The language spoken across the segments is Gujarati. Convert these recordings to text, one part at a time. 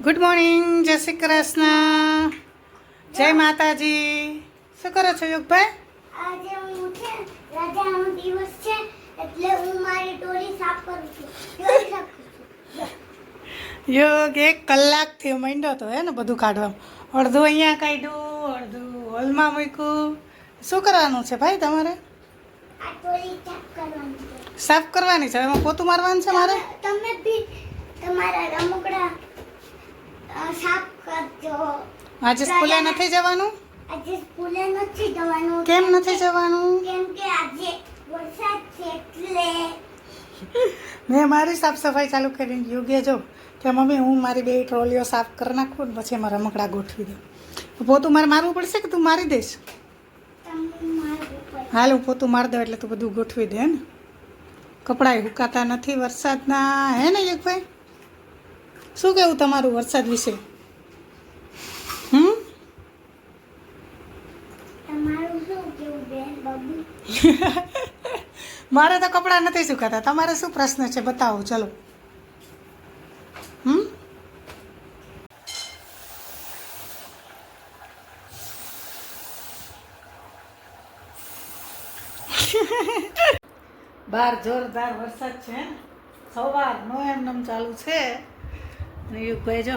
ગુડ મોર્નિંગ, જય શ્રી કૃષ્ણ, જય માતાજી. શું કરો છો યુગભાઈ? આજે હું છે રજાનો દિવસ છે એટલે હું મારી ટોળી સાફ કરું છું. ટોળી સાફ કરું છું. યુગ 1 કલાકથી માંડ્યો તો હે ને બધું કાઢવા. અડધું અહીંયા કાઢ્યું, અડધું હોલમાં મૂક્યું. શું કરવાનું છે ભાઈ તમારે? આ ટોળી સાફ કરવાની છે. સાફ કરવાની છે. એમાં પોતું મારવાનું છે મારે. તમે બી તમારા રમકડા સાફ કરજો. આજે સ્કૂલે નથી જવાનું? આજે સ્કૂલે નથી જવાનું. કેમ નથી જવાનું? કેમ કે આજે વરસાદ છે એટલે મેં મારી સાફ સફાઈ ચાલુ કરીને યોગ્ય જો કે મમ્મી હું મારી 2 ટ્રોલીઓ સાફ કરી નાખું ને પછી એમાં રમકડા ગોઠવી દઉં. પોતું મારે મારવું પડશે કે તું મારી દઈશ? તમે મારું ઉપર હાલ હું પોતું મારી દઉં એટલે તું બધું ગોઠવી દે ને. કપડાં હુકાતા નથી વરસાદના, હે ને યુગભાઈ? શું કહેવું તમારું વરસાદ વિશે? તમારું શું કેવું બેન બાબુ? મારે તો કપડાં નથી સુકાતા. તમારે શું પ્રશ્ન છે બતાવો ચલો. બહાર જોરદાર વરસાદ છે ને, સવારનો એમનેમ ચાલુ છે. અને યુગભાઈ જો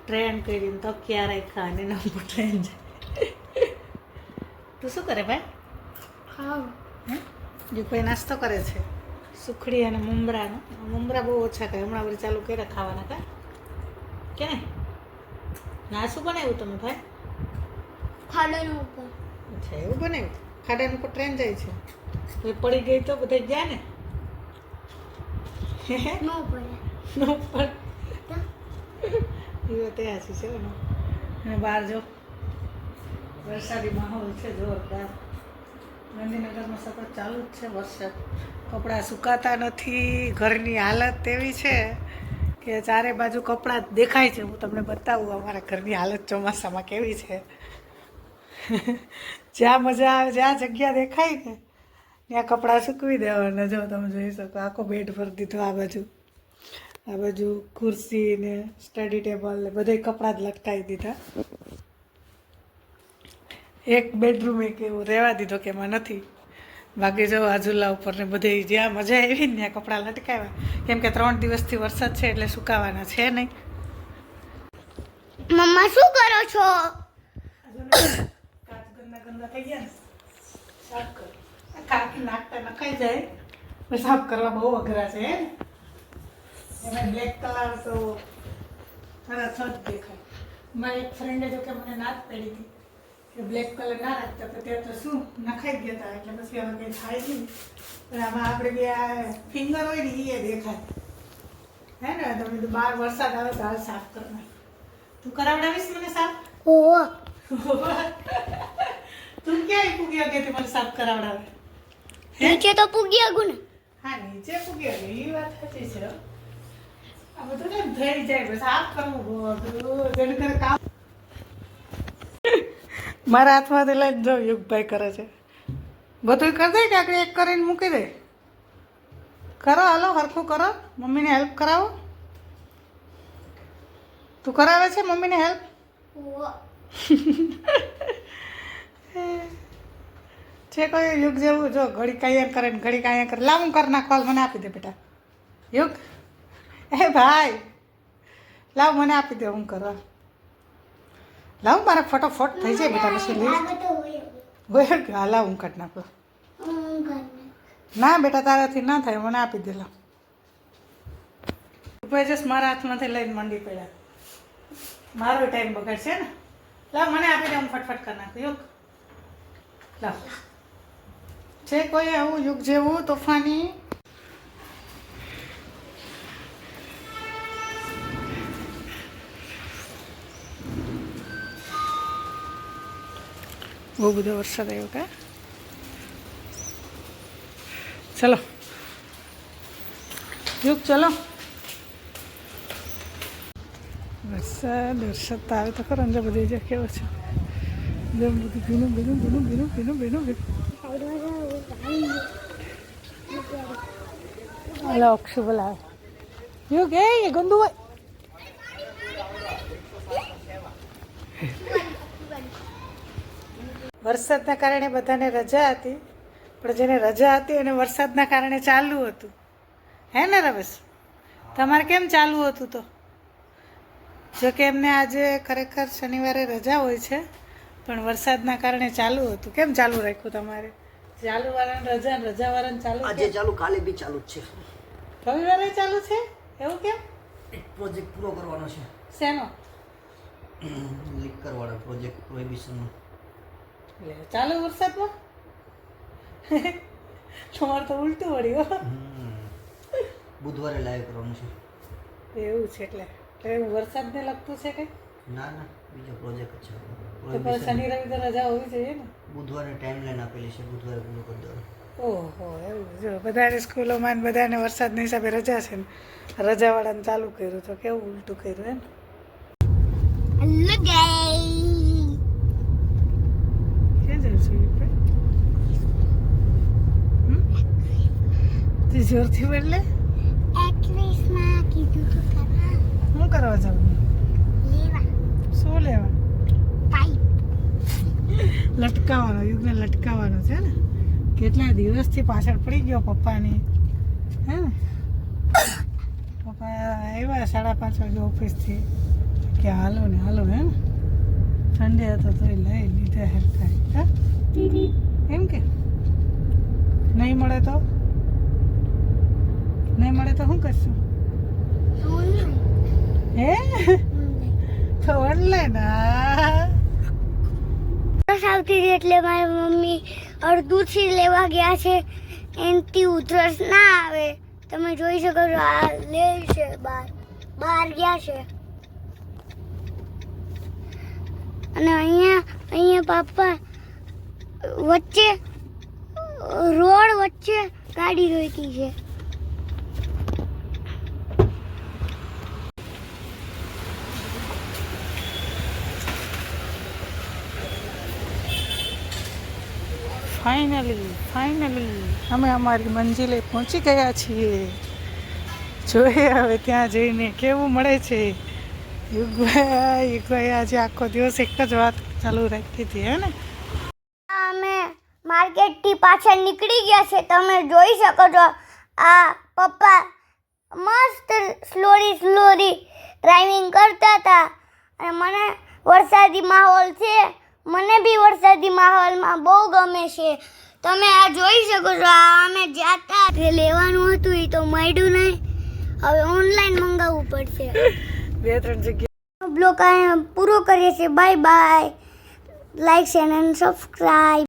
ટ્રેન કરીને તકિયા રાખ્યા અને એના ઉપર ટ્રેન જાય. તું શું કરે ભાઈ? ખાવ યુગભાઈ નાસ્તો કરે છે, સુખડી અને મમરાનો. મમરા બહુ ઓછા ખાય, હમણાં વળી ચાલુ કર્યા ખાવાના. કા કે નહીં? ના, શું બનાવ્યું તમે ભાઈ? ખાડાનો ઉપર અચ્છા, એવું બનાવ્યું. ખાડાની ઉપર ટ્રેન જાય છે. તો પડી ગઈ તો બધા ગયા ને? નો પડે નો પડે. એ વાત હાચી છે ને. અને બહાર જો વરસાદી માહોલ છે જોરદાર. ગાંધીનગરમાં સતત ચાલુ જ છે વરસાદ. કપડાં સુકાતા નથી. ઘરની હાલત એવી છે કે ચારે બાજુ કપડાં જ દેખાય છે. હું તમને બતાવું અમારા ઘરની હાલત ચોમાસામાં કેવી છે. જ્યાં મજા આવે, જ્યાં જગ્યા દેખાય ને ત્યાં કપડાં સૂકવી દેવાના. જો તમે જોઈ શકો આખો બેડ ભરી દીધો. આ બાજુ ખુરશી ને સ્ટડી ટેબલ ને બધે કપડાં જ લટકાવી દીધા. એક બેડરૂમ એક એવું રહેવા દીધો કે એમાં નથી. બાકી જો આ ઝૂલા ઉપર ને બધે જ્યાં મજા આવી ને ત્યાં કપડાં લટકાવ્યા. કેમ કે 3 દિવસથી વરસાદ છે એટલે સુકાવાના છે નહીં. મમ્મા શું કરો છો? કાચ ગંદા થઈ ગયા ને સાફ કર. કાકી નાખતા નખાઈ જાય પણ સાફ કરવા બહુ અઘરા છે હે ને. એમાં બ્લેક કલર તો સરસ જ દેખાય. મારી એક ફ્રેન્ડે જો કે મને ના જ પડી હતી કે બ્લેક કલર ના રાખતા, તો ત્યાં તો શું નખાઈ ગયા હતા. એટલે પછી હવે કંઈ થાય નહીં. પણ આમાં આપણે બે આ ફિંગર હોય ને એ દેખાય હે ને. તમે તો બહાર વરસાદ આવે તો હાલ સાફ કરના. તું કરાવડાવીશ મને સાફ? ઓહો તું ક્યાંય પૂગી કે મને સાફ કરાવડાવે? નીચે તો પૂગી આગું ને. હા, નીચે પૂગી ગઈ. એ વાત સાચી છે. આ બધું ને થઈ જાય બસ સાફ કરવું બહુ અઘરું. જેને કરે કામ મારા હાથમાંથી લઈને જો યુગભાઈ કરે છે. બધું કરી દે કે આગળ એક કરીને મૂકી દે? કરો, હાલો હરખું કરો. મમ્મીને હેલ્પ કરાવો. તું કરાવે છે મમ્મીને હેલ્પ? ઓહો છે કોઈ યુગ જેવું? જો ઘડી કાંઈ કરે ને ઘડી કાંઈ કરે. લાવ હું કરી નાખો. મને આપી દે બેટા. યુગ, એ ભાઈ લાવ મને આપી દે. હું કરવા લાવ. મારે ફટોફટ થઈ જાય બેટા. પછી આ લઈશ. બધું હોય હોય કે હા, લાવ હું કાઢી નાખો. હું ઘર ના બેટા, તારાથી ના થાય. મને આપી દે. લાવ ભાઈ જસ મારા હાથમાંથી લઈને મંડી પડ્યા. મારો ટાઈમ બગાડશે ને. લાવ મને આપી દે. હું ફટફટ કરી નાખું. યુગ લાવ. છે કોઈ આવું યુગ જેવું તોફાની? બહુ બધો વરસાદ આવ્યો કા. ચલો યુગ, ચલો. વરસાદ તો આવે તો ખરો ને. બધી જગ્યા કેવો છે. જેમ બધું ભીનું ભીનું ભીનું ભીનું ભીનું ભીનું ભીનું. હાલો અક્ષુ બોલાવે. યુગ એ ગંદુ હોય. વરસાદના કારણે બધાને રજા હતી, પણ જેને રજા હતી એને વરસાદના કારણે ચાલુ હતું, હે ને રમેશ? તમારે કેમ ચાલુ હતું? તો જો કે એમને આજે ખરેખર શનિવારે રજા હોય છે, પણ વરસાદના કારણે ચાલુ હતું. કેમ ચાલુ રાખ્યું તમારે? ચાલુ વાળાને રજા ને રજા વાળાને ચાલુ? આજે ચાલુ, કાલે બી ચાલુ જ છે. રવિવારે ચાલુ છે એવું કેમ? એક પ્રોજેક્ટ પૂરો કરવાનો છે. શેનો? લીકર વાળો પ્રોજેક્ટ પ્રોહિબિશનનો. લે, ચાલુ વરસાદમાં? તમારે તો ઉલટું વળ્યું હો. બુધવારે લાઈવ કરવાનું છે. એવું છે એટલે એવું વરસાદને લગતું છે કંઈ? ના ના, બીજો પ્રોજેક્ટ છે. તો પણ શનિ રવિ તો રજા હોવી જોઈએ ને. બુધવારે ટાઈમ લાઈન આપેલી છે, બુધવારે પૂરું કરી દેવાનું. ઓહો, એવું જો બધાને સ્કૂલોમાં ને બધાને વરસાદના હિસાબે રજા છે ને રજાવાળાને ચાલુ કર્યું તો કેવું ઉલટું કર્યું એમ. હેલો ગાઈસ, ક્યાં જાઉં છું તું જોરથી બોલે. એકવીસમાં કીધું તો ખરા. શું કરવા જાઉં? લેવા શું લેવા? પાઇપ. લટકાવવાનો, યુગને લટકાવવાનો છે ને. કેટલા દિવસથી પાછળ પડી ગયો પપ્પાની, હે ને? પપ્પા આવ્યા 5:30 વાગે ઓફિસથી કે હાલો ને હાલો, હે ને? સન્ડે હતો તો લઈ લીધા હેરતા, હા એમ કે નહીં મળે તો શું કરશું? હે તો ઓનલાઈન? આવતી હતી એટલે મારી મમ્મી અડધુંથી લેવા ગયા છે. એનાથી ઉધરસ ના આવે. તમે જોઈ શકો છો, આ લે છે બહાર ગયા છે. અને અહીંયા પાપા વચ્ચે રોડ વચ્ચે ગાડી રોકી છે. ફાઇનલી અમે અમારી મંજિલે પહોંચી ગયા છીએ. જોઈએ હવે ત્યાં જઈને કેવું મળે છે. યુગભાઈ આજે આખો દિવસ એક જ વાત ચાલુ રાખી હતી, હે ને? અમે માર્કેટથી પાછળ નીકળી ગયા છે. તમે જોઈ શકો છો, આ પપ્પા મસ્ત સ્લોરી ડ્રાઇવિંગ કરતા હતા. અને મને વરસાદી માહોલ છે, મને બી વરસાદી માહોલમાં બહુ ગમે છે. તમે આ જોઈ શકો છો, આ અમે જાતા લેવાનું હતું એ તો મળ્યું નહીં. હવે ઓનલાઈન મંગાવવું પડશે. 2-3 જગ્યા બ્લોગ પૂરો કરીએ છીએ. Bye bye. Like share and subscribe.